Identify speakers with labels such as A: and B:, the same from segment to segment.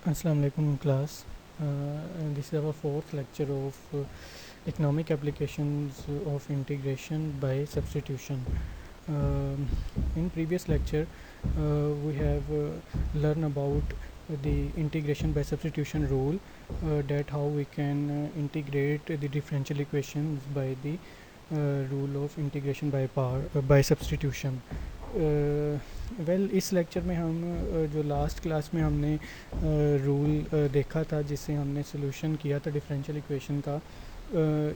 A: Assalamu alaikum class. This is our fourth lecture of economic applications of integration by substitution. In previous lecture, we have learned about the integration by substitution rule, that how we can integrate the differential equations by the rule of integration by substitution. Well इस lecture में हम जो last class में हमने rule देखा था जिससे हमने सोल्यूशन किया था डिफरेंशियल इक्वेशन का,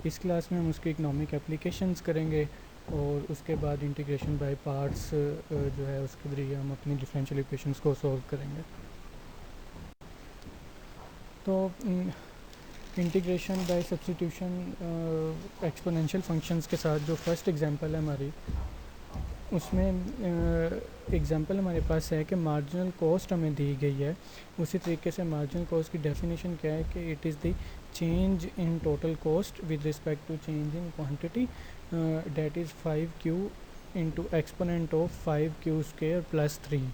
A: इस क्लास में हम उसके इकोनॉमिक एप्लीकेशंस करेंगे और उसके बाद इंटीग्रेशन बाय पार्ट्स जो है उसके ज़रिए हम अपनी डिफरेंशियल इक्वेशंस को सॉल्व करेंगे. तो integration by substitution exponential functions के साथ जो फर्स्ट एग्जांपल है हमारी, उसमें एग्जांपल हमारे पास है कि मार्जिनल कॉस्ट हमें दी गई है. उसी तरीके से मार्जिनल कॉस्ट की डेफिनेशन क्या है कि it is the change in total cost with respect to change in quantity, that is 5q into exponent of 5q square plus 3.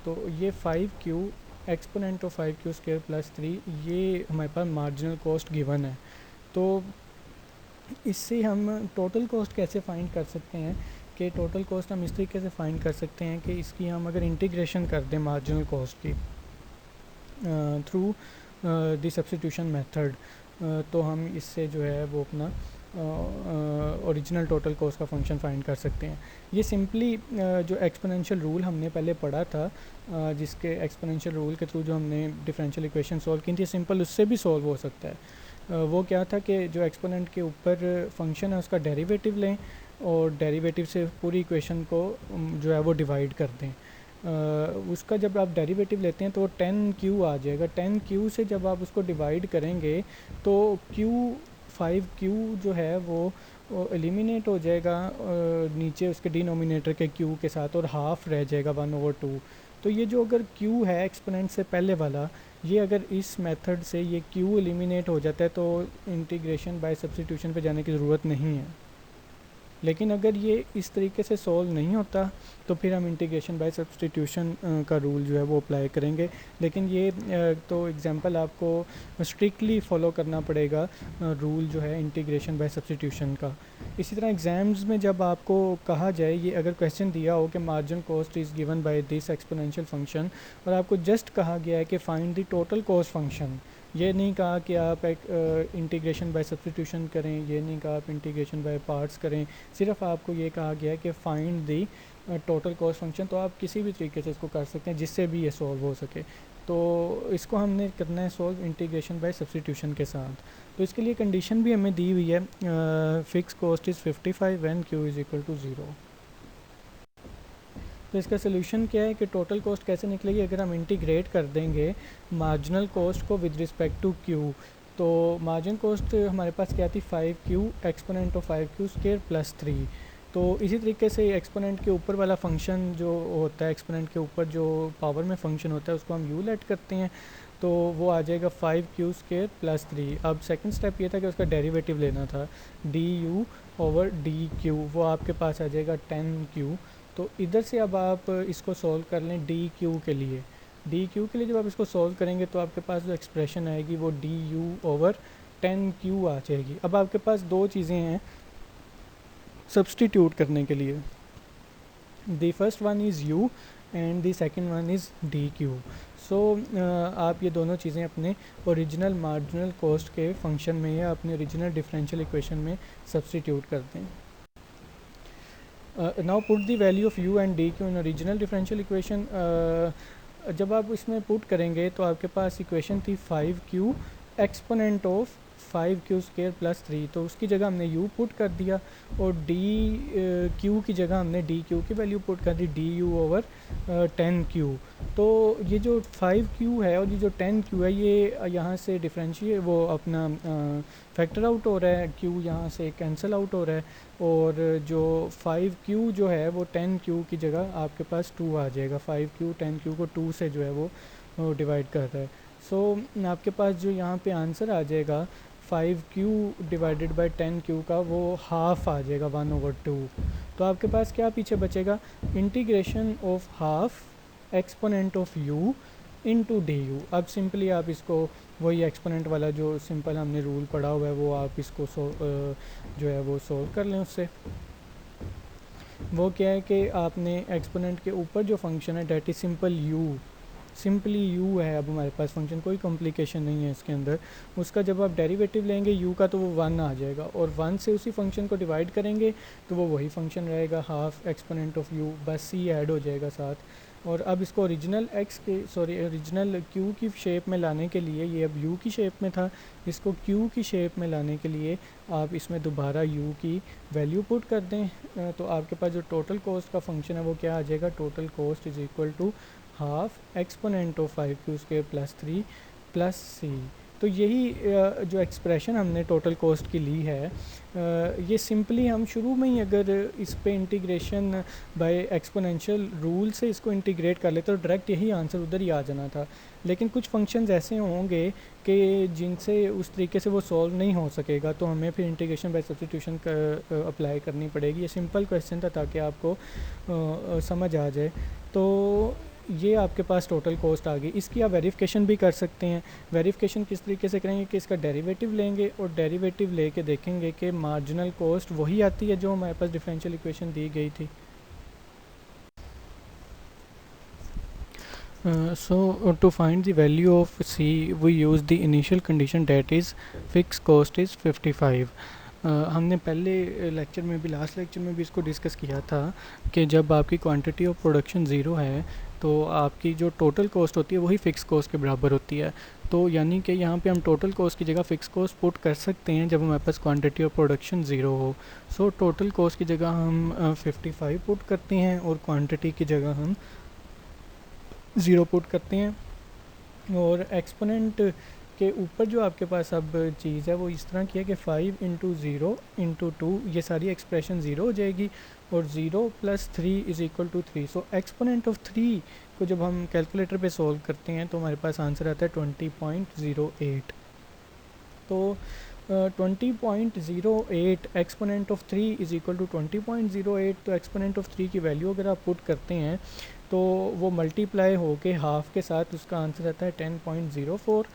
A: तो ये 5q exponent of 5q square plus 3 ये हमारे पास marginal cost given है. तो इससे हम total cost कैसे find कर सकते हैं कि टोटल कॉस्ट हम इस तरीके से फाइंड कर सकते हैं कि इसकी हम अगर इंटीग्रेशन कर दें मार्जिनल कॉस्ट की थ्रू द सब्स्टिट्यूशन मेथड, तो हम इससे जो है वो अपना ओरिजिनल टोटल कॉस्ट का फंक्शन फाइंड कर सकते हैं. ये सिंपली जो एक्सपोनेंशियल रूल हमने पहले पढ़ा था, जिसके एक्सपोनेंशियल रूल के थ्रू जो हमने डिफरेंशियल इक्वेशन सॉल्व की थी, सिंपल उससे भी सॉल्व हो सकता है. वो क्या था कि जो एक्सपोनेंट के ऊपर फंक्शन है उसका डेरिवेटिव लें और डेरिवेटिव से पूरी इक्वेशन को जो है वो डिवाइड कर दें. उसका जब आप डेरिवेटिव लेते हैं तो 10q आ जाएगा. 10q से जब आप उसको डिवाइड करेंगे तो q 5q जो है वो एलिमिनेट हो जाएगा नीचे उसके डिनोमिनेटर के q के साथ, और हाफ रह जाएगा 1/2. तो ये जो अगर q है एक्सपोनेंट से पहले वाला, ये अगर इस मेथड से ये q एलिमिनेट हो जाता है तो इंटीग्रेशन बाय सब्स्टिट्यूशन पे जाने की ज़रूरत नहीं है. लेकिन अगर ये इस तरीके से सॉल्व नहीं होता तो फिर हम इंटीग्रेशन बाय सब्स्टिट्यूशन का रूल जो है वो अप्लाई करेंगे. लेकिन ये तो एग्जांपल आपको स्ट्रिक्टली फॉलो करना पड़ेगा रूल जो है इंटीग्रेशन बाय सब्स्टिट्यूशन का. इसी तरह एग्ज़ाम्स में जब आपको कहा जाए, ये अगर क्वेश्चन दिया हो कि marginal cost is given by this exponential function और आपको जस्ट कहा गया है कि find the total cost function, ये नहीं कहा कि आप एक इंटीग्रेशन बाय सब्स्टिट्यूशन करें, ये नहीं कहा आप इंटीग्रेशन बाय पार्ट्स करें, सिर्फ आपको ये कहा गया है कि find the total cost function, तो आप किसी भी तरीके से इसको कर सकते हैं जिससे भी ये सॉल्व हो सके. तो इसको हमने करना है सॉल्व इंटीग्रेशन बाय सब्स्टिट्यूशन के साथ. तो इसके लिए कंडीशन भी हमें दी हुई है, fix cost is 55 when q is equal to 0. तो इसका सोल्यूशन क्या है कि टोटल कॉस्ट कैसे निकलेगी अगर हम इंटीग्रेट कर देंगे मार्जिनल कॉस्ट को विद रिस्पेक्ट टू q. तो मार्जिनल कॉस्ट हमारे पास क्या थी, 5q exponent of 5q square plus 3. तो इसी तरीके से एक्सपोनेंट के ऊपर वाला फंक्शन जो होता है, एक्सपोनेंट के ऊपर जो पावर में फंक्शन होता है उसको हम u लेट करते हैं, तो वो आ जाएगा 5q स्क्वायर प्लस 3. अब सेकंड स्टेप ये था कि उसका डेरिवेटिव लेना था, du ओवर dq, वो आपके पास आ जाएगा 10q. तो इधर से अब आप इसको सॉल्व कर लें डी क्यू के लिए. डी क्यू के लिए जब आप इसको सॉल्व करेंगे तो आपके पास जो एक्सप्रेशन आएगी वो डी यू ओवर 10q आ जाएगी. अब आपके पास दो चीज़ें हैं सब्स्टिट्यूट करने के लिए. The first one is u and the second one is D Q. So आप ये दोनों चीज़ें अपने ओरिजिनल मार्जिनल कॉस्ट के फंक्शन में या अपने ओरिजिनल डिफरेंशियल इक्वेशन में सब्स्टिट्यूट कर दें. Now put the value of u and D Q in original differential equation. जब आप इसमें पुट करेंगे तो आपके पास इक्वेशन थी 5q exponent of 5q square plus 3, तो उसकी जगह हमने u पुट कर दिया और q की जगह हमने dq की वैल्यू पुट कर दी du ओवर 10q. तो ये जो 5q है और ये जो 10q है ये यहाँ से डिफरेंशिएट वो अपना फैक्टर आउट हो रहा है, q यहाँ से कैंसिल आउट हो रहा है, और जो 5q जो है वो 10q की जगह आपके पास 2 आ जाएगा. 5q 10q को 2 से जो है वो डिवाइड कर रहा है. सो आपके पास जो यहाँ पे आंसर आ जाएगा 5q डिवाइडेड बाई 10q का, वो हाफ आ जाएगा 1/2. तो आपके पास क्या पीछे बचेगा, integration of half exponent of u into D you. अब सिंपली आप इसको वही एक्सपोनेंट वाला जो सिंपल हमने रूल पढ़ा हुआ है वो आप इसको जो है वो सोल्व कर लें उससे। वो क्या है कि आपने एक्सपोनेंट के ऊपर जो फंक्शन है डेट इज़ सिंपली यू है। अब हमारे पास फंक्शन कोई कॉम्प्लिकेशन नहीं है इसके अंदर। उसका जब आप डेरिवेटिव लेंगे यू का तो वो 1 आ जाएगा, और 1 से उसी फंक्शन को डिवाइड करेंगे तो वो वही फंक्शन रहेगा हाफ एक्सपोनेंट ऑफ यू, बस सी ऐड हो जाएगा साथ। और अब इसको ओरिजिनल क्यू की शेप में लाने के लिए, ये अब यू की शेप में था, इसको क्यू की शेप में लाने के लिए आप इसमें दोबारा यू की वैल्यू पुट कर दें। तो आपके पास जो टोटल कॉस्ट का फंक्शन है वो क्या आ जाएगा, total cost is equal to half exponent of 5q² plus 3 plus C. तो यही जो एक्सप्रेशन हमने टोटल कॉस्ट की ली है, ये सिंपली हम शुरू में ही अगर इस पे इंटीग्रेशन बाय एक्सपोनेंशियल रूल से इसको इंटीग्रेट कर लेते तो डायरेक्ट यही आंसर उधर ही आ जाना था। लेकिन कुछ फंक्शंस ऐसे होंगे कि जिनसे उस तरीके से वो सॉल्व नहीं हो सकेगा, तो हमें फिर इंटीग्रेशन बाय सब्स्टिट्यूशन अप्लाई करनी पड़ेगी। ये सिंपल क्वेश्चन था ताकि आपको समझ आ जाए। तो ये आपके पास टोटल कॉस्ट आ गई। इसकी आप वेरिफिकेशन भी कर सकते हैं। वेरिफिकेशन किस तरीके से करेंगे कि इसका डेरिवेटिव लेंगे और डेरिवेटिव लेके देखेंगे कि मार्जिनल कॉस्ट वही आती है जो हमारे पास डिफरेंशियल इक्वेशन दी गई थी। So to find the value of C we use the initial condition, that is fixed cost is 55। हमने पहले लेक्चर में भी, लास्ट लेक्चर में भी इसको डिस्कस किया था कि जब आपकी क्वांटिटी ऑफ प्रोडक्शन ज़ीरो है तो आपकी जो टोटल कॉस्ट होती है वही फ़िक्स कॉस्ट के बराबर होती है। तो यानी कि यहाँ पे हम टोटल कॉस्ट की जगह फ़िक्स कॉस्ट पुट कर सकते हैं जब हमारे पास क्वांटिटी ऑफ प्रोडक्शन ज़ीरो हो। सो टोटल कॉस्ट की जगह हम 55 पुट करते हैं और क्वांटिटी की जगह हम 0 पुट करते हैं। और एक्सपोनेंट के ऊपर जो आपके पास अब चीज़ है वो इस तरह की है कि 5 इंटू ज़ीरो इंटू 2, ये सारी एक्सप्रेशन ज़ीरो हो जाएगी, और 0 plus 3 is equal to 3। So exponent of 3 को जब हम कैलकुलेटर पे सॉल्व करते हैं तो हमारे पास आंसर आता है 20.08। तो 20.08 exponent of 3 is equal to 20.08। तो एक्सपोनेंट ऑफ 3 की वैल्यू अगर आप पुट करते हैं तो वो मल्टीप्लाई हो के हाफ के साथ उसका आंसर आता है 10.04।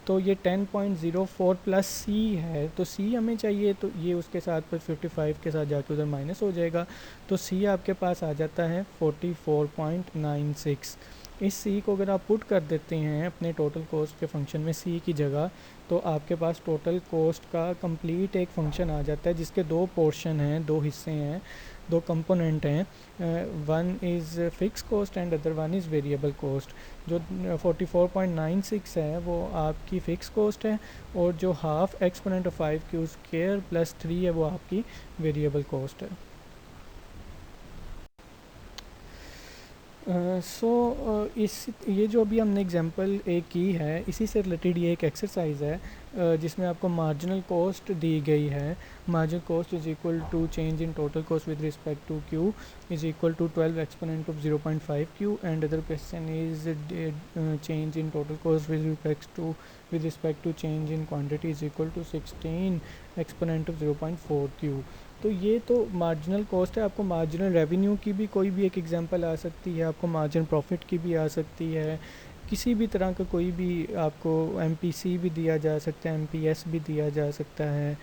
A: तो ये 10.04 प्लस सी है, तो सी हमें चाहिए, तो ये उसके साथ पर 55 के साथ जाके उधर माइनस हो जाएगा। तो सी आपके पास आ जाता है 44.96। इस सी को अगर आप पुट कर देते हैं अपने टोटल कॉस्ट के फंक्शन में सी की जगह, तो आपके पास टोटल कॉस्ट का कंप्लीट एक फंक्शन आ जाता है जिसके दो पोर्शन हैं, दो हिस्से हैं, दो कंपोनेंट हैं। One is fix cost and other one is variable cost. जो 44.96 है वो आपकी फ़िक्स कॉस्ट है, और जो half exponent of 5q² plus 3 है वो आपकी वेरिएबल कॉस्ट है। इस ये जो अभी हमने एग्जांपल एक की है इसी से रिलेटेड ये एक एक्सरसाइज है जिसमें आपको मार्जिनल कॉस्ट दी गई है। Marginal cost is equal to change in total cost with respect to Q is equal to 12 exponent of 0.5q, and other question is change in total cost with respect to change in quantity is equal to 16 exponent of 0.4q। तो ये तो marginal cost है। आपको marginal revenue की भी कोई भी एक एग्जांपल आ सकती है, आपको मार्जिनल प्रॉफिट की भी आ सकती है, किसी भी तरह का कोई भी आपको एमपीसी भी दिया जा सकता है, एमपीएस भी दिया जा सकता है,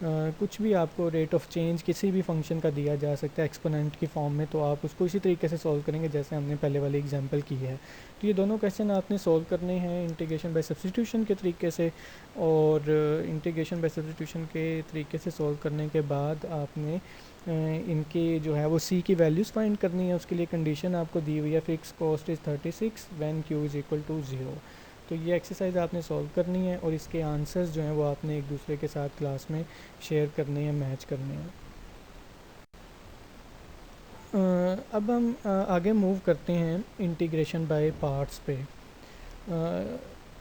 A: कुछ भी आपको रेट ऑफ चेंज किसी भी फंक्शन का दिया जा सकता है एक्सपोनेंट की फॉर्म में। तो आप उसको इसी तरीके से सॉल्व करेंगे जैसे हमने पहले वाली एग्जांपल की है। तो ये दोनों क्वेश्चन आपने सॉल्व करने हैं इंटीग्रेशन बाय सब्स्टिट्यूशन के तरीके से, और इंटीग्रेशन बाय सब्स्टिट्यूशन के तरीके से सॉल्व करने के बाद आपने इनके जो है वो सी की वैल्यूज़ फाइंड करनी है। उसके लिए कंडीशन आपको दी हुई है fix cost is 36 when Q is equal to 0। तो ये एक्सरसाइज आपने सॉल्व करनी है और इसके आंसर्स जो हैं वो आपने एक दूसरे के साथ क्लास में शेयर करने हैं, मैच करने हैं। अब हम आगे मूव करते हैं इंटीग्रेशन बाय पार्ट्स पे।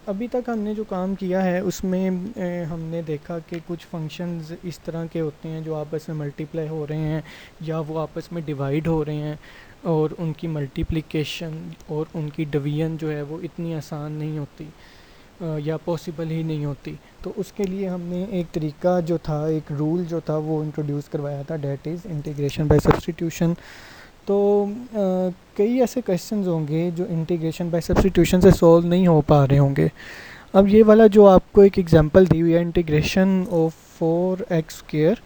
A: अभी तक हमने जो काम किया है उसमें हमने देखा कि कुछ फंक्शंस इस तरह के होते हैं जो आपस में मल्टीप्लाई हो रहे हैं या वो आपस में डिवाइड हो रहे हैं, और उनकी मल्टीप्लिकेशन और उनकी डिवीजन जो है वो इतनी आसान नहीं होती या पॉसिबल ही नहीं होती। तो उसके लिए हमने एक तरीका जो था, एक रूल जो था वो इंट्रोड्यूस करवाया था, that is integration by substitution. तो कई ऐसे क्वेश्चंस होंगे जो इंटीग्रेशन बाय सब्स्टिट्यूशन से सॉल्व नहीं हो पा रहे होंगे। अब ये वाला जो आपको एक एग्जांपल दी हुई है, integration of 4x square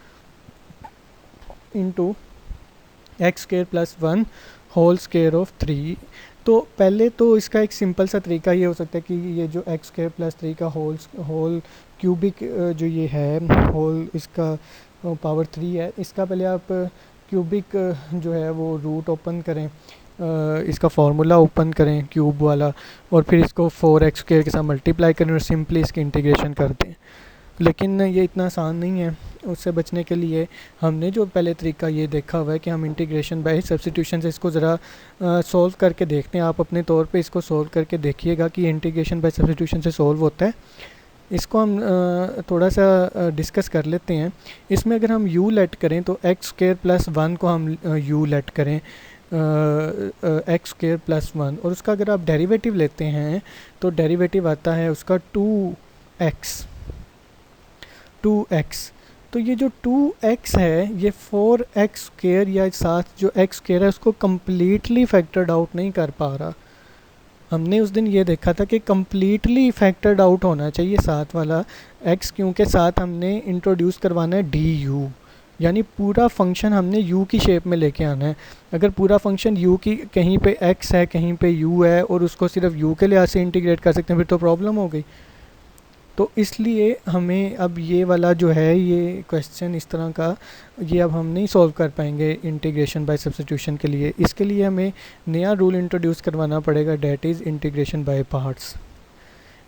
A: into X square plus 1 whole square of 3। तो पहले तो इसका एक सिंपल सा तरीका ये हो सकता है कि ये जो एक्स स्क्वायर प्लस 3 का होल क्यूबिक जो ये है होल इसका पावर 3 है, इसका पहले आप क्यूबिक जो है वो रूट ओपन करें, इसका फार्मूला ओपन करें क्यूब वाला, और फिर इसको 4x स्क्वायर के साथ मल्टीप्लाई करें और सिंपली इसकी इंटीग्रेशन कर दें। लेकिन ये इतना आसान नहीं है। उससे बचने के लिए हमने जो पहले तरीका ये देखा हुआ है कि हम इंटीग्रेशन बाय सब्स्टिट्यूशन से इसको ज़रा सॉल्व करके देखते हैं। आप अपने तौर पे इसको सॉल्व करके देखिएगा कि इंटीग्रेशन बाय सब्स्टिट्यूशन से सॉल्व होता है। इसको हम थोड़ा सा डिस्कस कर लेते हैं। इसमें अगर हम u लेट करें तो एक्स स्क्वायर प्लस 1 को हम u लेट करें एक्स स्क्वायर प्लस 1, और उसका अगर आप डेरिवेटिव लेते हैं तो डेरिवेटिव आता है उसका 2x। तो ये जो 2x है ये 4x स्क्वायर या साथ जो x स्क्वायर है उसको कम्प्लीटली फैक्टर्ड आउट नहीं कर पा रहा। हमने उस दिन ये देखा था कि कम्प्लीटली फैक्टर्ड आउट होना चाहिए साथ वाला x, क्योंकि साथ हमने इंट्रोड्यूस करवाना है du, यानी पूरा फंक्शन हमने u की शेप में लेके आना है। अगर पूरा फंक्शन u की कहीं पे x है कहीं पे u है और उसको सिर्फ u के लिहाज से इंटीग्रेट कर सकते हैं फिर तो प्रॉब्लम हो गई। तो इसलिए हमें अब ये वाला जो है ये क्वेश्चन इस तरह का ये अब हम नहीं सॉल्व कर पाएंगे इंटीग्रेशन बाय सब्स्टिट्यूशन के लिए। इसके लिए हमें नया रूल इंट्रोड्यूस करवाना पड़ेगा, that is integration by parts.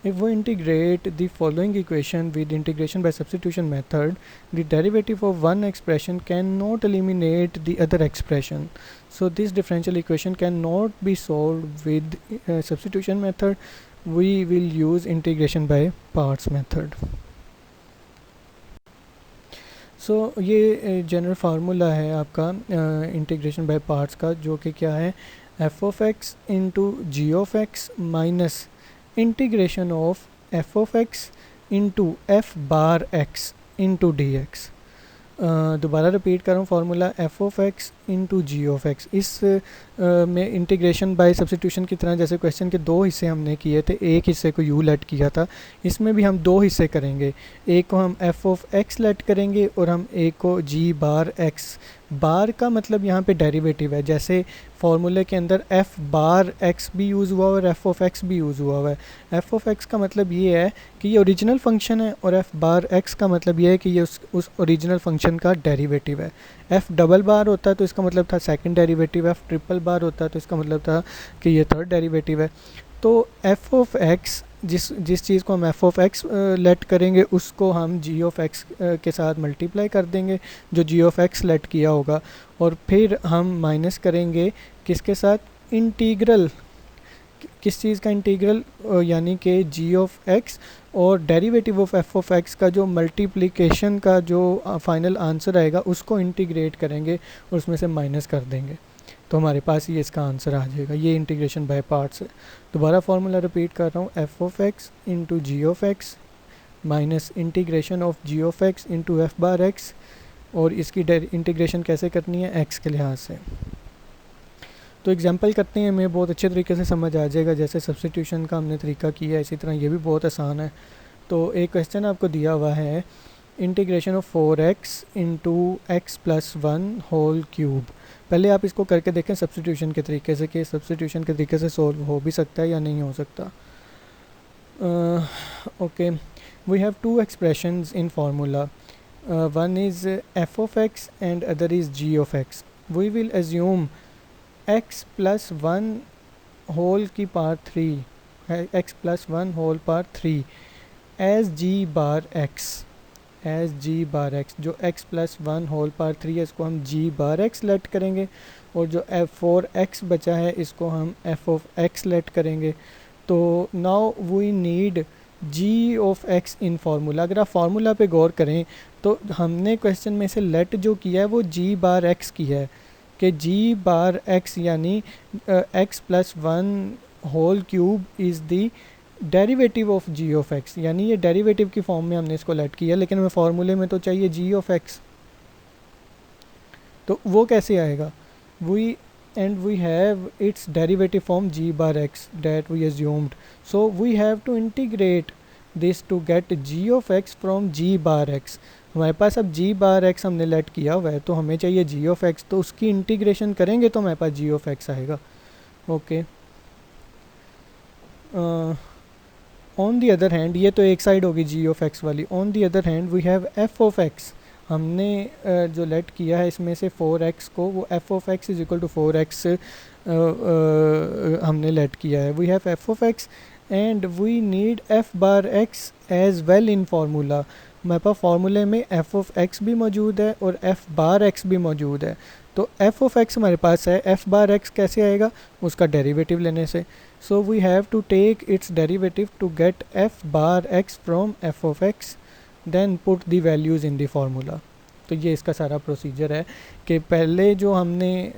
A: If we integrate the following equation with integration by substitution method, the derivative of one expression cannot eliminate the other expression. So this differential equation cannot be solved with substitution method. We will use integration by parts method. So ये general formula है आपका integration by parts का, जो कि क्या है f of x into G of X minus integration of F of X into F bar X into D X. दोबारा repeat कर रहा हूँ formula F of X into G of X. इस में इंटीग्रेशन बाय सब्स्टिट्यूशन की तरह जैसे question के दो हिस्से हमने किए थे, एक हिस्से को यू लेट किया था, इसमें भी हम दो हिस्से करेंगे। एक को हम एफ ऑफ एक्स लेट करेंगे और हम एक को जी बार एक्स। बार का मतलब यहाँ पे डेरिवेटिव है, जैसे फार्मूले के अंदर एफ बार एक्स भी यूज़ हुआ और एफ ऑफ एक्स भी यूज़ हुआ है। एफ ऑफ एक्स का मतलब ये है कि ये ओरिजिनल फंक्शन है और एफ बार एक्स का मतलब ये है कि ये उस ओरिजिनल फंक्शन का डेरिवेटिव है। एफ डबल बार होता है तो इसका मतलब था सेकंड डेरिवेटिव, एफ ट्रिपल बार होता है तो इसका मतलब था कि ये थर्ड डेरिवेटिव है। तो एफ ऑफ एक्स जिस चीज़ को हम एफ ऑफ एक्स लेट करेंगे उसको हम जी ऑफ एक्स के साथ मल्टीप्लाई कर देंगे, जो जी ऑफ एक्स लेट किया होगा, और फिर हम माइनस करेंगे किसके साथ, इंटीग्रल, किस चीज़ का इंटीग्रल, यानी कि जी ऑफ एक्स और derivative of F of x का जो मल्टीप्लिकेशन का जो फाइनल आंसर आएगा उसको इंटीग्रेट करेंगे और उसमें से माइनस कर देंगे, तो हमारे पास ये इसका आंसर आ जाएगा। ये इंटीग्रेशन बाय पार्ट्स है। दोबारा फार्मूला रिपीट कर रहा हूँ, F of X into G of X minus integration of G of X into F bar X, और इसकी इंटीग्रेशन कैसे करनी है, एक्स के लिहाज से। तो एग्जांपल करते हैं, हमें बहुत अच्छे तरीके से समझ आ जाएगा। जैसे सब्स्टिट्यूशन का हमने तरीका किया है इसी तरह ये भी बहुत आसान है। तो एक क्वेश्चन आपको दिया हुआ है, integration of 4x into X plus 1 whole cube. पहले आप इसको करके देखें सब्स्टिट्यूशन के तरीके से कि सब्स्टिट्यूशन के तरीके से सोल्व हो भी सकता है या नहीं हो सकता। Okay, we have two expressions in formula, one is F of X and other is G of X. We will assume x plus 1 whole की पावर 3 है, x plus 1 whole power 3 as G bar X, जो x plus 1 whole power 3 है इसको हम g bar x let करेंगे, और जो f4x बचा है इसको हम f ऑफ x लेट करेंगे। तो now we need g of x in formula. अगर आप फार्मूला पे गौर करें तो हमने क्वेश्चन में से लेट जो किया है वो g बार x किया है कि g बार x यानी x plus 1 whole cube is the derivative of g of x, यानी ये डेरिवेटिव की फॉर्म में हमने इसको लेट किया, लेकिन हमें फार्मूले में तो चाहिए g ऑफ x। तो वो कैसे आएगा, we and we have its derivative form g bar x that we assumed. So we have to integrate this to get g of x from g bar x. हमारे पास अब g bar x हमने let किया हुआ है, तो हमें चाहिए g of x, तो उसकी इंटीग्रेशन करेंगे तो हमारे पास g of x आएगा. Okay, on the other hand, ये तो एक साइड होगी g of x वाली. On the other hand we have f of x. हमने जो लेट किया है इसमें से 4x को, वो f of x is equal to 4x हमने लेट किया है. We have f of x and we need f bar x as well in formula. हमारे पास फार्मूले में f of x भी मौजूद है और f बार x भी मौजूद है. तो f of x हमारे पास है, f बार x कैसे आएगा, उसका डेरिवेटिव लेने से. So we have to take its derivative to get f bar x from f of x, then put the values in the formula. तो ये इसका सारा प्रोसीजर है कि पहले जो हमने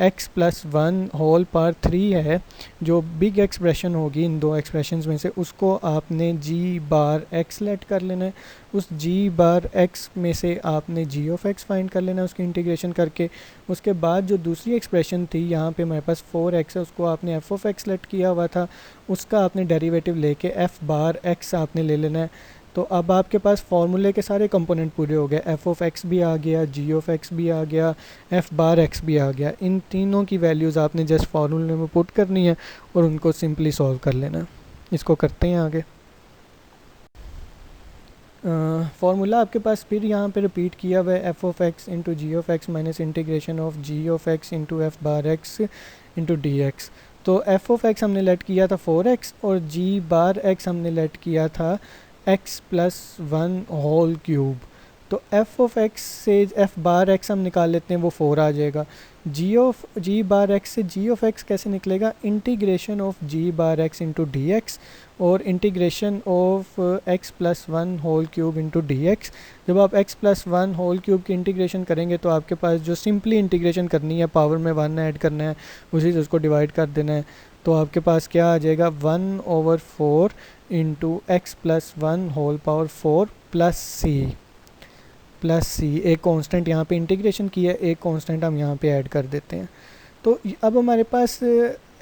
A: x प्लस 1 होल पावर 3 है, जो बिग एक्सप्रेशन होगी इन दो एक्सप्रेशंस में से, उसको आपने g बार x लेट कर लेना है. उस g बार x में से आपने g ऑफ x फाइंड कर लेना है उसकी इंटीग्रेशन करके. उसके बाद जो दूसरी एक्सप्रेशन थी यहाँ पे हमारे पास 4x है, उसको आपने f ऑफ x लेट किया हुआ था, उसका आपने डेरिवेटिव लेके f बार x आपने ले लेना है. तो अब आपके पास फार्मूले के सारे कंपोनेंट पूरे हो गए. f ऑफ x भी आ गया, g ऑफ x भी आ गया, f बार x भी आ गया. इन तीनों की वैल्यूज़ आपने जस्ट फार्मूले में पुट करनी है और उनको सिंपली सॉल्व कर लेना है. इसको करते हैं आगे. फार्मूला आपके पास फिर यहाँ पे रिपीट किया हुआ है, f of x into G of X minus integration of g of x into f bar x into D X. तो f ऑफ x हमने लेट किया था 4x और g बार x हमने लेट किया था x प्लस 1 होल क्यूब. तो f of x से f बार x हम निकाल लेते हैं, वो 4 आ जाएगा. g बार x से g ऑफ x कैसे निकलेगा, integration of g bar x into D X और integration of x plus 1 whole cube into D X. जब आप x प्लस 1 होल क्यूब की इंटीग्रेशन करेंगे तो आपके पास जो सिंपली इंटीग्रेशन करनी है, पावर में 1 ऐड करना है, उसी से उसको डिवाइड कर देना है. तो आपके पास क्या आ जाएगा, 1/4 into X plus 1 whole power 4 plus C. एक कांस्टेंट यहाँ पे इंटीग्रेशन किया, एक कांस्टेंट हम यहाँ पे ऐड कर देते हैं. तो अब हमारे पास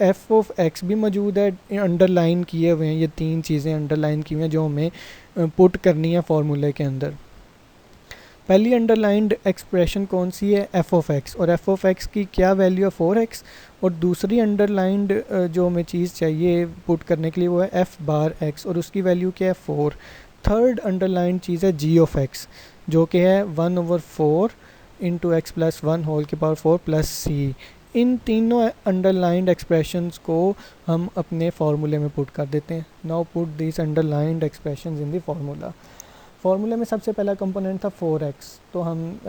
A: f ऑफ x भी मौजूद है, अंडरलाइन किए हुए हैं. ये तीन चीज़ें अंडरलाइन की हुई हैं जो हमें पुट करनी है फार्मूले के अंदर. पहली अंडरलाइंड एक्सप्रेशन कौन सी है, f ऑफ x, और f ऑफ x की क्या वैल्यू है 4x. और दूसरी अंडरलाइंड जो हमें चीज़ चाहिए पुट करने के लिए वो है f बार x और उसकी वैल्यू क्या है 4. थर्ड अंडरलाइंड चीज़ है g ऑफ x जो कि है 1/4 इंटू एक्स प्लस 1 होल की पावर 4 प्लस सी. इन तीनों अंडरलाइंड एक्सप्रेशंस को हम अपने फार्मूले में पुट कर देते हैं. Now put this underlined expressions in the formula. फार्मूले में सबसे पहला कंपोनेंट था 4x, तो हम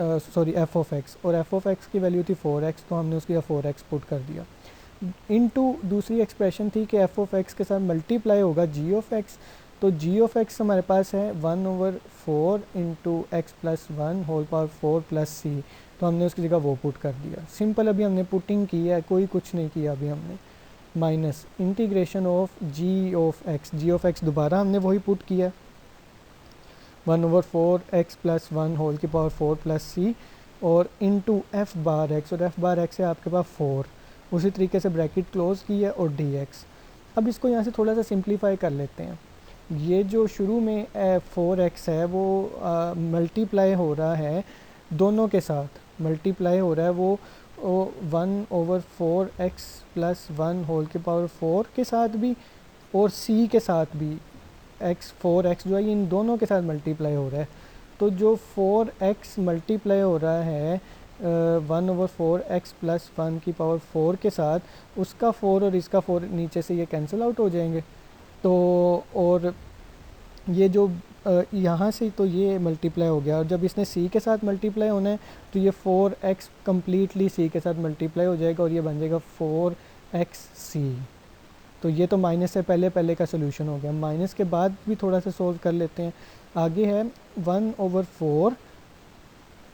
A: f ऑफ x, और f ऑफ x की वैल्यू थी 4x, तो हमने उसकी 4x पुट कर दिया. इनटू दूसरी एक्सप्रेशन थी कि f ऑफ x के साथ मल्टीप्लाई होगा g ऑफ x. तो g ऑफ x हमारे पास है 1/4 into X plus 1 whole power 4 plus C. तो हमने उसकी जगह वो पुट कर दिया. सिंपल अभी हमने पुटिंग की है, कोई कुछ नहीं किया अभी हमने. Minus integration of G of X दोबारा हमने वही पुट किया 1/4 एक्स प्लस 1 होल की पावर 4 प्लस सी और इनटू एफ बार एक्स, और एफ बार एक्स है आपके पास 4. उसी तरीके से ब्रैकेट क्लोज की है और डी एक्स. अब इसको यहाँ से थोड़ा सा सिंप्लीफाई कर लेते हैं. ये जो शुरू में 4x है वो मल्टीप्लाई हो रहा है दोनों के साथ, मल्टीप्लाई हो रहा है वो 1/4 एक्स प्लस 1 होल के पावर 4 के साथ भी और c के साथ भी. 4x जो है इन दोनों के साथ मल्टीप्लाई हो रहा है. तो जो 4x मल्टीप्लाई हो रहा है 1/4 एक्स प्लस 1 की पावर 4 के साथ, उसका 4 और इसका 4 नीचे से ये कैंसिल आउट हो जाएंगे. तो और ये जो यहाँ से तो ये मल्टीप्लाई हो गया, और जब इसने c के साथ मल्टीप्लाई होना है तो ये 4x कम्प्लीटली c के साथ मल्टीप्लाई हो जाएगा और ये बन जाएगा 4xc. तो ये तो माइनस से पहले का सोल्यूशन हो गया. माइनस के बाद भी थोड़ा सा सोल्व कर लेते हैं. आगे है 1/4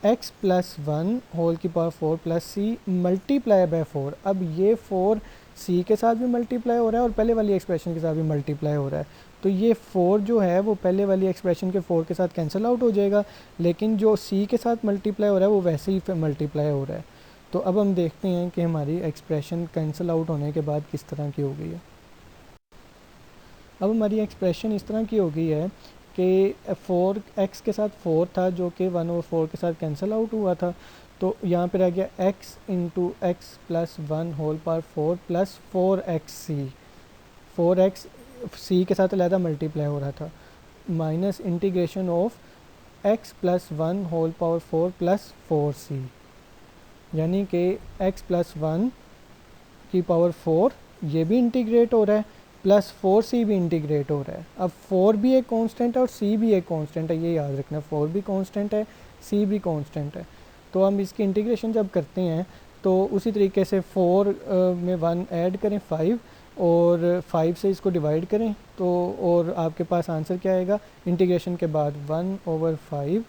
A: एक्स प्लस 1 होल की power 4 plus C multiply by 4. अब ये 4 सी के साथ भी मल्टीप्लाई हो रहा है और पहले वाली एक्सप्रेशन के साथ भी मल्टीप्लाई हो रहा है. तो ये 4 जो है वो पहले वाली एक्सप्रेशन के 4 के साथ कैंसिल आउट हो जाएगा, लेकिन जो सी के साथ मल्टीप्लाई हो रहा है वो वैसे ही मल्टीप्लाई हो रहा है. तो अब हम देखते हैं कि हमारी एक्सप्रेशन कैंसिल आउट होने के बाद किस तरह की हो गई है। अब हमारी एक्सप्रेशन इस तरह की हो गई है कि 4x के साथ 4 था जो कि 1/4 के साथ कैंसिल आउट हुआ था, तो यहाँ पे रह गया x into X plus 1/4 plus 4xc। 4x c के साथ अलहदा मल्टीप्लाई हो रहा था, minus integration of x plus 1/4 plus 4c, यानी कि x प्लस 1 की पावर 4 ये भी इंटीग्रेट हो रहा है, प्लस 4c भी इंटीग्रेट हो रहा है। अब 4 भी एक कांस्टेंट है और c भी एक कांस्टेंट है, ये याद रखना, 4 भी कांस्टेंट है, c भी कांस्टेंट है। तो हम इसकी इंटीग्रेशन जब करते हैं तो उसी तरीके से 4 में 1 ऐड करें 5 और 5 से इसको डिवाइड करें तो और आपके पास आंसर क्या आएगा इंटीग्रेशन के बाद 1/5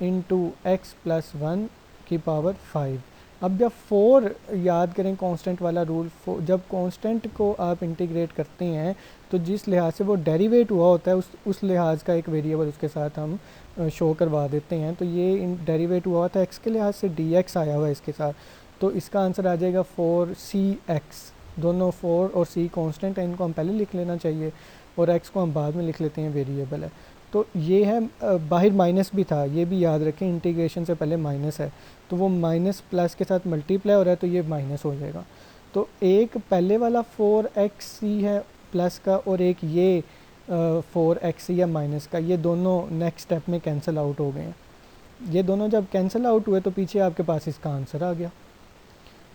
A: इंटू एक्स प्लस 1 की पावर 5। अब जब 4 याद करें कांस्टेंट वाला रूल, जब कांस्टेंट को आप इंटीग्रेट करते हैं तो जिस लिहाज से वो डेरिवेट हुआ होता है उस लिहाज का एक वेरिएबल उसके साथ हम शो करवा देते हैं। तो ये डेरिवेट हुआ था x के लिहाज से, dx आया हुआ है इसके साथ, तो इसका आंसर आ जाएगा 4cx। दोनों 4 और c कांस्टेंट है, इनको हम पहले लिख लेना चाहिए और x को हम बाद में लिख लेते हैं, वेरिएबल है। तो ये है, बाहर माइनस भी था, ये भी याद रखें, इंटीग्रेशन से पहले माइनस है तो वो माइनस प्लस के साथ मल्टीप्लाई हो रहा है तो ये माइनस हो जाएगा। तो एक पहले वाला 4xc है प्लस का और एक ये 4xc है माइनस का, ये दोनों नेक्स्ट स्टेप में कैंसिल आउट हो गए हैं। ये दोनों जब कैंसिल आउट हुए तो पीछे आपके पास इसका आंसर आ गया,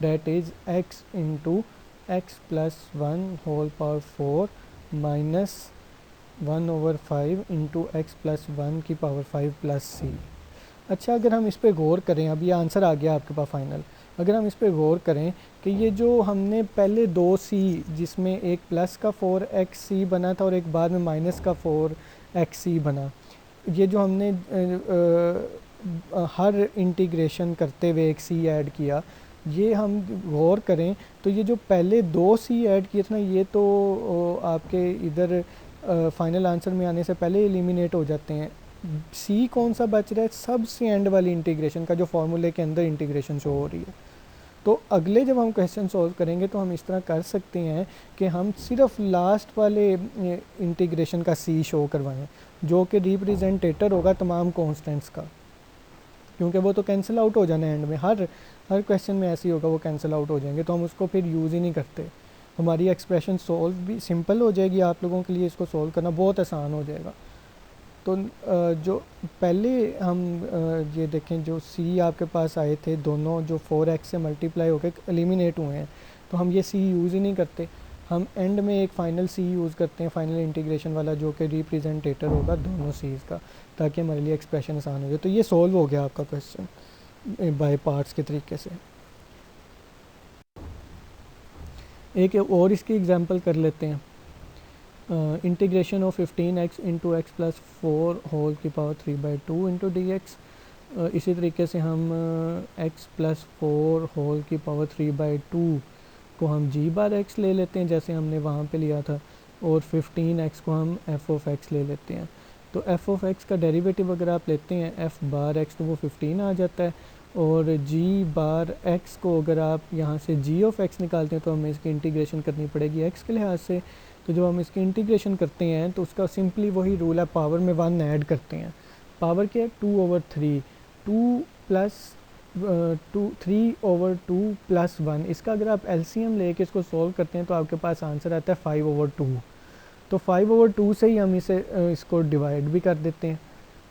A: that is x into X plus 1/4 minus 1/5 into X plus 1 की पावर 5 प्लस c। अच्छा, अगर हम इस पे गौर करें, अब ये आंसर आ गया आपके पास फाइनल, अगर हम इस पे गौर करें कि ये जो हमने पहले 2c जिसमें एक प्लस का 4xc बना था और एक बाद में माइनस का 4xc बना, ये जो हमने हर इंटीग्रेशन करते हुए एक c ऐड किया, ये हम गौर करें तो ये जो पहले 2c ऐड किए थे ना, ये तो आपके इधर फाइनल आंसर में आने से पहले एलिमिनेट हो जाते हैं। सी कौन सा बच रहा है, सबसे एंड वाली इंटीग्रेशन का जो फॉर्मूले के अंदर इंटीग्रेशन शो हो रही है। तो अगले जब हम क्वेश्चन सॉल्व करेंगे तो हम इस तरह कर सकते हैं कि हम सिर्फ लास्ट वाले इंटीग्रेशन का सी शो करवाएं जो कि रिप्रेजेंटेटर होगा तमाम कॉन्स्टेंट्स का, क्योंकि वो तो कैंसिल आउट हो जाना है एंड में, हर क्वेश्चन में ऐसे ही होगा, वो कैंसिल आउट हो जाएंगे तो हम उसको फिर यूज़ ही नहीं करते। हमारी एक्सप्रेशन सॉल्व भी सिंपल हो जाएगी, आप लोगों के लिए इसको सॉल्व करना बहुत आसान हो जाएगा। तो जो पहले हम ये देखें, जो c आपके पास आए थे दोनों जो 4x से मल्टीप्लाई होकर एलिमिनेट हुए हैं, तो हम ये c यूज़ ही नहीं करते, हम एंड में एक फ़ाइनल c यूज़ करते हैं, फाइनल इंटीग्रेशन वाला, जो कि रिप्रेजेंटेटर होगा दोनों c's का, ताकि हमारे लिए एक्सप्रेशन आसान हो जाए। तो ये सॉल्व हो गया आपका क्वेश्चन बाय पार्ट्स के तरीके से। एक और इसकी एग्जांपल कर लेते हैं, integration of 15x into X plus 4 whole की पावर 3/2 इंटू डी एक्स। इसी तरीके से हम x प्लस 4 होल की पावर 3/2 को हम g बार x ले लेते हैं जैसे हमने वहाँ पे लिया था, और 15x को हम f ऑफ x ले लेते हैं। तो f ऑफ x का डेरिवेटिव अगर आप लेते हैं f बार x तो वो 15 आ जाता है, और g बार x को अगर आप यहाँ से g ऑफ x निकालते हैं तो हमें इसकी इंटीग्रेशन करनी पड़ेगी x के लिहाज से। तो जब हम इसकी इंटीग्रेशन करते हैं तो उसका सिंपली वही रूल है, पावर में 1 ऐड करते हैं। पावर क्या है, 2/3, 2 प्लस 3/2 प्लस 1। इसका अगर आप एलसीएम लेके इसको सॉल्व करते हैं तो आपके पास आंसर आता है 5/2। तो 5/2 से ही हम इसको डिवाइड भी कर देते हैं।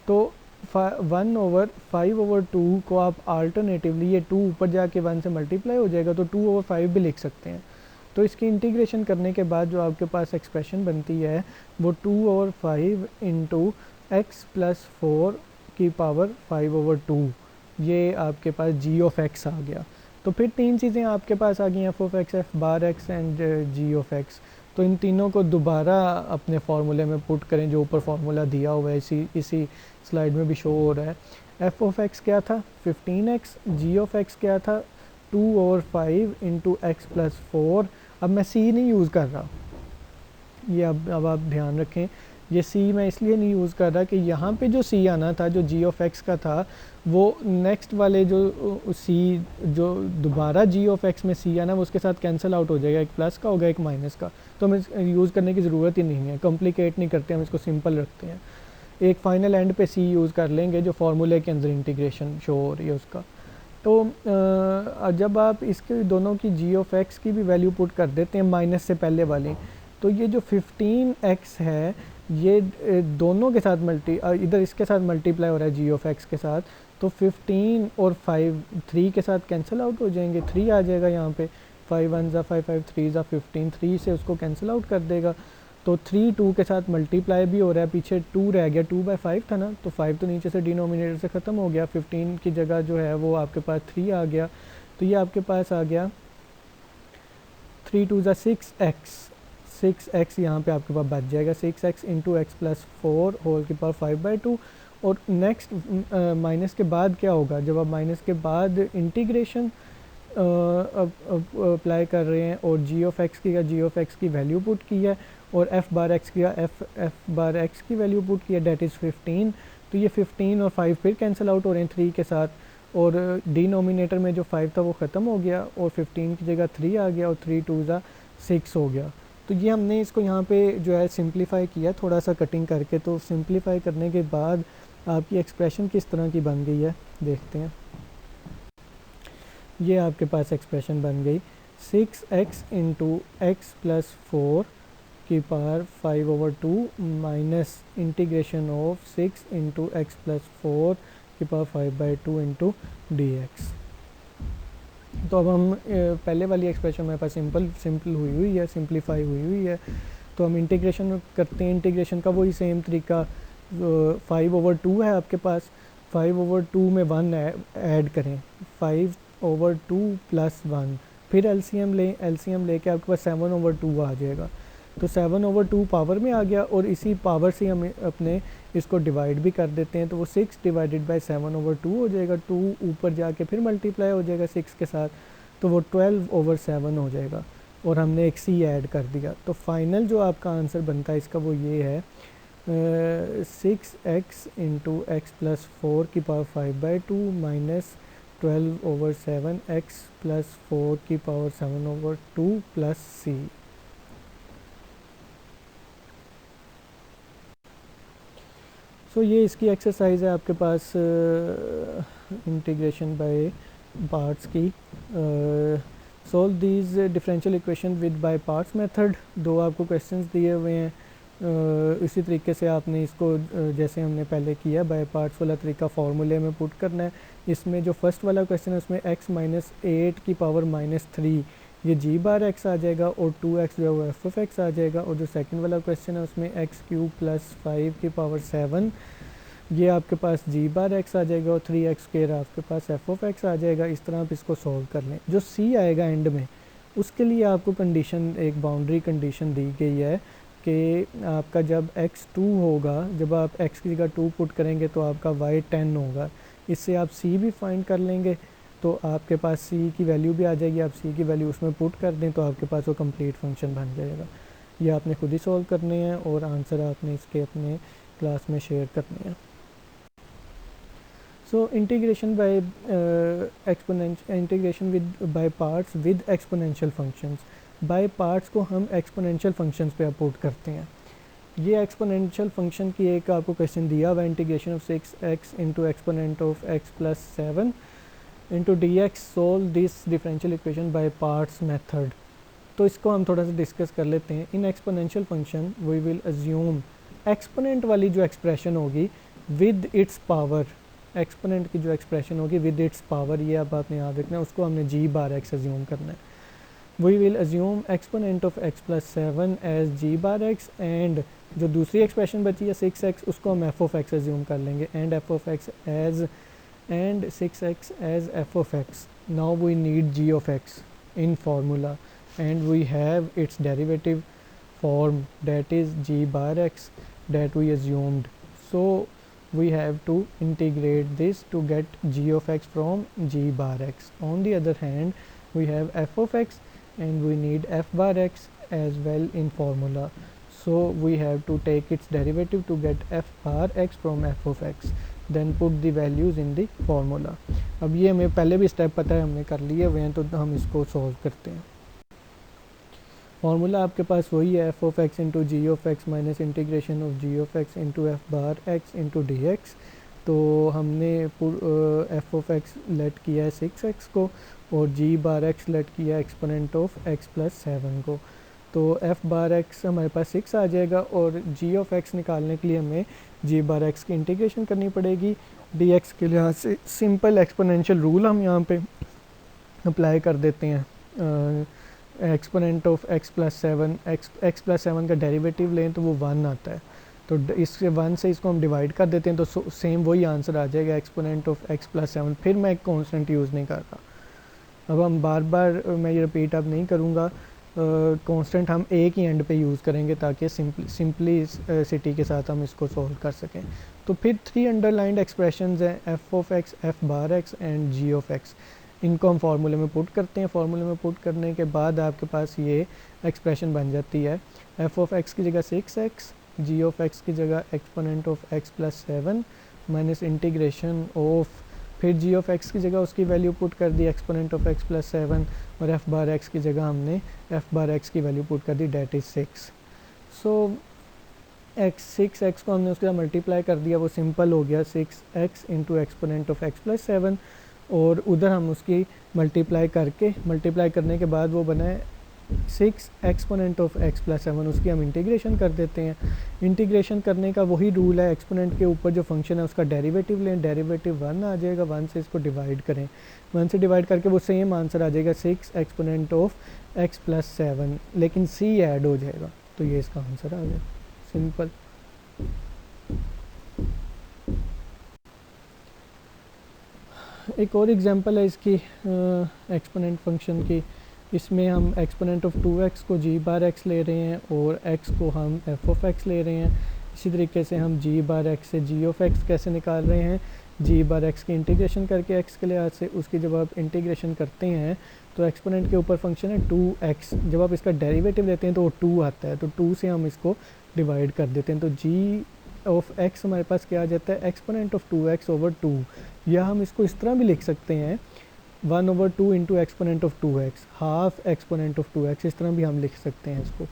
A: तो 1/5/2 को आप अल्टरनेटिवली, ये 2 ऊपर जाके 1 से मल्टीप्लाई हो जाएगा तो 2/5 भी लिख सकते हैं। तो इसकी इंटीग्रेशन करने के बाद जो आपके पास एक्सप्रेशन बनती है वो 2/5 इंटू एक्स प्लस 4 की पावर 5/2, ये आपके पास g ऑफ x आ गया। तो फिर तीन चीज़ें आपके पास आ गई, f of x, f bar x and g of x। तो इन तीनों को दोबारा अपने फार्मूले में पुट करें, जो ऊपर फार्मूला दिया हुआ है इसी स्लाइड में भी शो हो रहा है। f ऑफ x क्या था 15x, g ऑफ x क्या था 2/5 इंटू एक्स प्लस 4। अब मैं c नहीं यूज़ कर रहा, ये अब आप ध्यान रखें ये सी मैं इसलिए नहीं यूज़ कर रहा कि यहाँ पे जो सी आना था, जो जी ऑफ एक्स का था, वो नेक्स्ट वाले जो सी, जो दोबारा जी ऑफ एक्स में सी आना, वो उसके साथ कैंसिल आउट हो जाएगा, एक प्लस का होगा एक माइनस का, तो हमें यूज़ करने की ज़रूरत ही नहीं है, कॉम्प्लिकेट नहीं करते, हम इसको सिंपल रखते हैं। एक फाइनल एंड पे सी यूज़ कर लेंगे जो फार्मूले के अंदर इंटीग्रेशन शो हो रही है उसका। तो जब आप इसके दोनों की जी ऑफ एक्स की भी वैल्यू पुट कर देते हैं माइनस से पहले वाली, तो ये जो 15x है ये दोनों के साथ इधर इसके साथ मल्टीप्लाई हो रहा है जी ऑफ एक्स के साथ, तो 15 और 5 3 के साथ कैंसिल आउट हो जाएंगे, 3 आ जाएगा यहाँ पे, 5 1 ज़ा 5 5 3 ज़ा 15, 3 से उसको कैंसिल आउट कर देगा, तो 3 2 के साथ मल्टीप्लाई भी हो रहा है, पीछे 2 रह गया, 2/5 था ना, तो 5 तो नीचे से डिनोमिनेटर से ख़त्म हो गया, 15 की जगह जो है वो आपके पास 3 आ गया, तो ये आपके पास आ गया 3 2 ज़ा 6x, 6x यहाँ पे आपके पास बच जाएगा, 6x into X plus 4 whole की पावर 5/2। और नेक्स्ट माइनस के बाद क्या होगा, जब आप माइनस के बाद इंटीग्रेशन अप्लाई कर रहे हैं और जी ऑफ एक्स की वैल्यू पुट की है और एफ बार एक्स की वैल्यू पुट की है, डेट इज़ 15, तो ये 15 और 5 फिर कैंसिल आउट हो रहे हैं 3 के साथ, और डिनोमिनेटर में जो 5 था वो ख़त्म हो गया और 15 की जगह 3 आ गया और 3 2 ज़ा 6 हो गया। तो ये हमने इसको यहाँ पे जो है सिंप्लीफाई किया थोड़ा सा कटिंग करके, तो सिंप्लीफाई करने के बाद आपकी एक्सप्रेशन किस तरह की बन गई है देखते हैं। ये आपके पास एक्सप्रेशन बन गई 6x इंटू एक्स प्लस 4 की power 5/2 minus integration of 6 into X plus 4 की पावर 5/2 इंटू डी एक्स। तो अब हम पहले वाली एक्सप्रेशन मेरे पास सिंपल हुई है, सिंप्लीफाई हुई है, तो हम इंटीग्रेशन करते हैं, इंटीग्रेशन का वही सेम तरीका, 5/2 है आपके पास, 5/2 में 1 ऐड करें, 5/2 प्लस 1, फिर एलसीएम लेके आपके पास 7/2 आ जाएगा, तो 7/2 पावर में आ गया और इसी पावर से हम अपने इसको डिवाइड भी कर देते हैं, तो वो 6 डिवाइडेड बाई 7/2 हो जाएगा, 2 ऊपर जाके फिर मल्टीप्लाई हो जाएगा 6 के साथ, तो वो 12/7 हो जाएगा और हमने एक सी ऐड कर दिया, तो फाइनल जो आपका आंसर बनता है इसका वो ये है 6x इंटू एक्स प्लस 4 की पावर 5/2 माइनस 12/7 x प्लस 4 की पावर 7/2 प्लस सी। सो ये इसकी एक्सरसाइज है आपके पास इंटीग्रेशन बाय पार्ट्स की। Solve these differential equation with by parts method, दो आपको क्वेश्चंस दिए हुए हैं, इसी तरीके से आपने इसको जैसे हमने पहले किया बाय पार्ट्स वाला तरीका फार्मूले में पुट करना है। इसमें जो फर्स्ट वाला क्वेश्चन है उसमें x माइनस 8 की पावर -3 ये जी बार एक्स आ जाएगा और 2x जो है वो एफ ऑफ एक्स आ जाएगा, और जो सेकंड वाला क्वेश्चन है उसमें x³ प्लस 5 की पावर 7 ये आपके पास जी बार एक्स आ जाएगा और 3x² आपके पास एफ ऑफ एक्स आ जाएगा। इस तरह आप इसको सॉल्व कर लें। जो सी आएगा एंड में उसके लिए आपको कंडीशन, एक बाउंड्री कंडीशन दी गई है कि आपका जब x2 होगा, जब आप x की जगह 2 पुट करेंगे तो आपका y 10 होगा। इससे आप c भी फाइंड कर लेंगे, तो आपके पास c की वैल्यू भी आ जाएगी, आप c की वैल्यू उसमें पुट कर दें तो आपके पास वो कंप्लीट फंक्शन बन जाएगा। ये आपने खुद ही सॉल्व करने हैं और आंसर आपने इसके अपने क्लास में शेयर करने हैं। So integration by parts with exponential functions, by parts को हम एक्सपोनेंशियल फंक्शंस पे अपोर्ट करते हैं। ये एक्सपोनेंशियल फंक्शन की एक आपको क्वेश्चन दिया हुआ है, integration of 6x into exponent of x plus 7 into D X, solve this differential equation by parts method. तो इसको हम थोड़ा सा डिस्कस कर लेते हैं। In exponential function we will assume exponent वाली जो एक्सप्रेशन होगी विद इट्स पावर, एक्सपोनेंट की जो एक्सप्रेशन होगी विद इट्स पावर, ये अब आपने याद रखना है, उसको हमने जी बार एक्स अज्यूम करना है। We will assume exponent of x plus 7 as G bar X, and जो दूसरी एक्सप्रेशन बची है 6x उसको हम एफ ऑफ एक्स अज्यूम कर लेंगे, and F of X as and 6x as f of x. Now we need g of x in formula and we have its derivative form, that is g bar x that we assumed. So we have to integrate this to get g of x from g bar x. On the other hand, we have f of x and we need f bar x as well in formula. so we have to take its derivative to get f bar x from f of x, then put the values in the formula. अब ये हमें पहले भी step पता है, हमने कर लिए हुए हैं, तो हम इसको सॉल्व करते हैं. फार्मूला आपके पास वही है, F of X into G of X minus integration of G of X into F bar X into D X. तो हमने एफ ऑफ एक्स लेट किया है 6x को और जी बार एक्स लेट किया है एक्सपोनेंट ऑफ x प्लस 7 को. तो एफ बार एक्स हमारे पास 6 आ जाएगा और जी ऑफ एक्स निकालने के लिए हमें जी बार एक्स की इंटीग्रेशन करनी पड़ेगी. डी एक्स के लिहाज से सिंपल एक्सपोनेंशियल रूल हम यहाँ पे अप्लाई कर देते हैं. Exponent of x plus 7, x plus 7 का डेरिवेटिव लें तो वो 1 आता है, तो इसके 1 से इसको हम डिवाइड कर देते हैं तो सेम वही आंसर आ जाएगा, एक्सपोनेंट ऑफ x प्लस 7. फिर मैं एक कॉन्स्टेंट यूज़ नहीं कर रहा. अब हम बार बार मैं ये रिपीट अब नहीं करूँगा, कॉन्स्टेंट हम एक ही एंड पे यूज़ करेंगे ताकि सिटी के साथ हम इसको सॉल्व कर सकें. तो फिर 3 अंडरलाइंड एक्सप्रेशंस हैं, F of X, F bar X and G of X. इनको हम फार्मूले में पुट करते हैं. फार्मूले में पुट करने के बाद आपके पास ये एक्सप्रेशन बन जाती है, एफ ऑफ एक्स की जगह 6x, जी ऑफ एक्स की जगह exponent of x plus 7 minus integration of, फिर जी ऑफ एक्स की जगह उसकी वैल्यू पुट कर दी एक्सपोनेंट ऑफ x प्लस 7 और एफ बार एक्स की जगह हमने एफ बार एक्स की वैल्यू पुट कर दी, डेट इज़ 6. सो 6x को हमने उसके साथ मल्टीप्लाई कर दिया, वो सिंपल हो गया 6x into exponent of x plus 7 और उधर हम उसकी मल्टीप्लाई करने के बाद वो बना है 6 एक्सपोनेंट ऑफ x प्लस 7. उसकी हम इंटीग्रेशन कर देते हैं. इंटीग्रेशन करने का वही रूल है, एक्सपोनेंट के ऊपर जो फंक्शन है उसका डेरिवेटिव लें, डेरिवेटिव 1 आ जाएगा, 1 से इसको डिवाइड करें, 1 से डिवाइड करके वो सेम आंसर आ जाएगा 6 एक्सपोनेंट ऑफ x प्लस 7, लेकिन c ऐड हो जाएगा, तो ये इसका आंसर आ गया, सिंपल. एक और एग्जांपल है इसकी एक्सपोनेंट फंक्शन की. इसमें हम एक्सपोनेंट ऑफ 2x को जी बार एक्स ले रहे हैं और x को हम एफ ऑफ एक्स ले रहे हैं. इसी तरीके से हम जी बार एक्स से जी ऑफ एक्स कैसे निकाल रहे हैं, जी बार एक्स की इंटीग्रेशन करके x के लिहाज से, उसकी जब आप इंटीग्रेशन करते हैं तो एक्सपोनेंट के ऊपर फंक्शन है 2x, जब आप इसका डेरिवेटिव लेते हैं तो वो 2 आता है, तो 2 से हम इसको डिवाइड कर देते हैं, तो जी ऑफ एक्स हमारे पास क्या आ जाता है, एक्सपोनेंट ऑफ 2x ओवर 2. या हम इसको इस तरह भी लिख सकते हैं 1 over 2 into exponent of 2x, half exponent of 2x, इस तरह भी हम लिख सकते हैं इसको.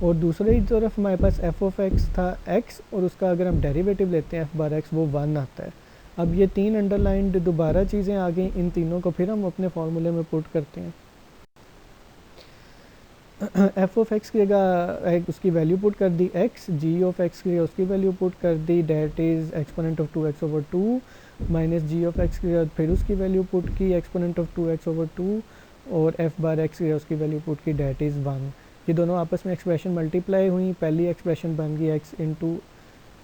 A: और दूसरी तरफ हमारे पास एफ ऑफ एक्स था x और उसका अगर हम डेरिवेटिव लेते हैं एफ बार एक्स, वो 1 आता है. अब ये 3 अंडरलाइंड दोबारा चीज़ें आ गई, इन तीनों को फिर हम अपने फार्मूले में पुट करते हैं. एफ ऑफ एक्स की जगह उसकी वैल्यू पुट कर दी x, जी ऑफ एक्स की जगह उसकी वैल्यू पुट कर दी, that is exponent of 2x over 2 minus G of X के बाद फिर उसकी वैल्यू पुट की एक्सपोनेंट ऑफ 2x ओवर 2 और एफ बार एक्स की उसकी वैल्यू पुट की, डेट इज़ 1. ये दोनों आपस में एक्सप्रेशन मल्टीप्लाई हुई, पहली एक्सप्रेशन बन गई x into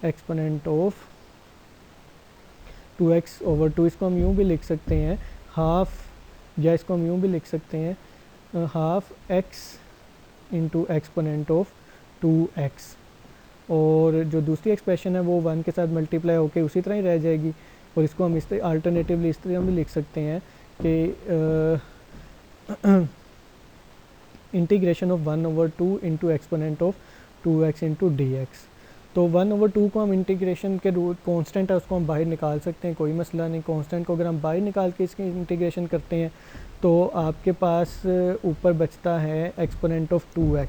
A: exponent of 2x over 2. इसको हम यूँ भी लिख सकते हैं हाफ, या इसको हम यूँ भी लिख सकते हैं half x into exponent of 2x. और जो दूसरी एक्सप्रेशन है वो 1 के साथ मल्टीप्लाई होकर उसी तरह ही रह जाएगी. और इसको हम इस तरह अल्टरनेटिवली इस तरह हम भी लिख सकते हैं कि integration of 1 over 2 into exponent of 2x into D X. तो 1 ओवर 2 को हम इंटीग्रेशन के रूट कॉन्स्टेंट है उसको हम बाहर निकाल सकते हैं, कोई मसला नहीं. कॉन्स्टेंट को अगर हम बाहर निकाल के इसकी इंटीग्रेशन करते हैं तो आपके पास ऊपर बचता है एक्सपोनेंट ऑफ 2x.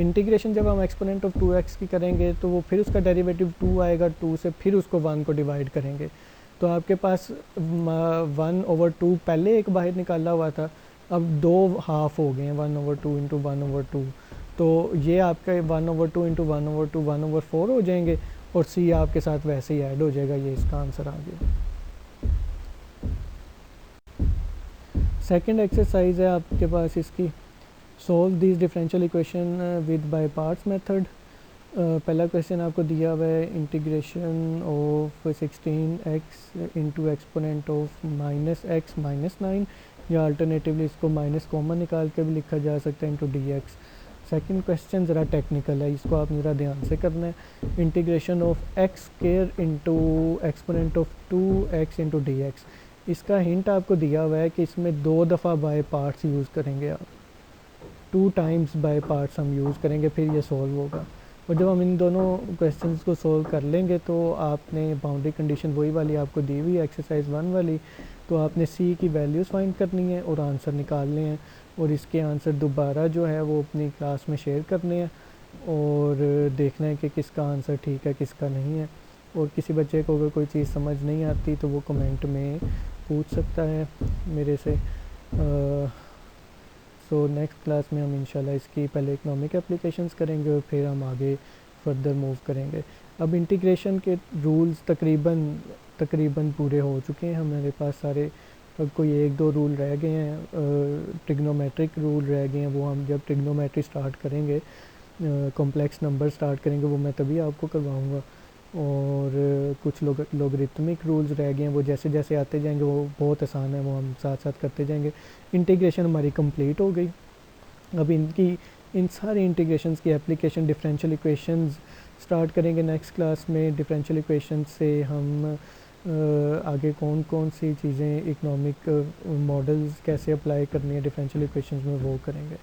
A: इंटीग्रेशन जब हम एक्सपोनेंट ऑफ 2x की करेंगे तो वो फिर उसका डेरिवेटिव 2 आएगा, 2 से फिर उसको 1 को डिवाइड करेंगे, तो आपके पास 1 ओवर 2 पहले एक बाहर निकाला हुआ था, अब 2 हाफ हो गए हैं 1 ओवर 2 इंटू 1 ओवर 2. तो ये आपका 1 ओवर 2 इंटू 1 ओवर 2 1 ओवर 4 हो जाएंगे और c आपके साथ वैसे ही ऐड हो जाएगा. ये इसका आंसर आ गया. सेकंड एक्सरसाइज है आपके पास इसकी, solve this differential equation with by parts method. पहला क्वेश्चन आपको दिया हुआ है integration of 16x into exponent of minus x minus 9, या अल्टरनेटिवली इसको माइनस कॉमन निकाल के भी लिखा जा सकता है into D x. Second question ज़रा टेक्निकल है, इसको आप ज़रा ध्यान से करना है. Integration of x square into exponent of 2x into D x. इसका हिंट आपको दिया हुआ है कि इसमें 2 दफ़ा बाय पार्ट्स यूज़ करेंगे आप, 2 टाइम्स बाय पार्ट्स हम यूज़ करेंगे, फिर ये सॉल्व होगा. और जब हम इन दोनों क्वेश्चंस को सोल्व कर लेंगे तो आपने बाउंड्री कंडीशन वही वाली आपको दी हुई है एक्सरसाइज 1 वाली, तो आपने सी की वैल्यूज़ फाइंड करनी है और आंसर निकालने हैं, और इसके आंसर दोबारा जो है वो अपनी क्लास में शेयर करने हैं और देखना है कि किसका आंसर ठीक है किसका नहीं है। और किसी बच्चे को अगर कोई चीज़ समझ नहीं आती तो वो कमेंट में पूछ सकता है मेरे से। सो नेक्स्ट क्लास में हम इंशाल्लाह इसकी पहले इकोनॉमिक एप्लीकेशंस करेंगे और फिर हम आगे फर्दर मूव करेंगे। अब इंटीग्रेशन के रूल्स तकरीबन तकरीबन पूरे हो चुके हैं हमारे पास सारे। अब कोई एक दो रूल रह गए हैं, ट्रिग्नोमेट्रिक रूल रह गए हैं, वो हम जब ट्रिग्नोमेट्री स्टार्ट करेंगे, कॉम्प्लेक्स नंबर स्टार्ट करेंगे, वो मैं तभी आपको करवाऊँगा। और कुछ लोगरिथमिक रूल्स रह गए हैं, वो जैसे जैसे आते जाएंगे वो बहुत आसान है, वो हम साथ साथ करते जाएंगे। इंटीग्रेशन हमारी कंप्लीट हो गई। अब इन सारे इंटीग्रेशंस की एप्लीकेशन डिफरेंशियल इक्वेशंस स्टार्ट करेंगे नेक्स्ट क्लास में। डिफरेंशियल इक्वेशंस से हम आगे कौन कौन सी चीज़ें इकोनॉमिक मॉडल्स कैसे अप्लाई करनी है डिफरेंशियल इक्वेशंस में वो करेंगे।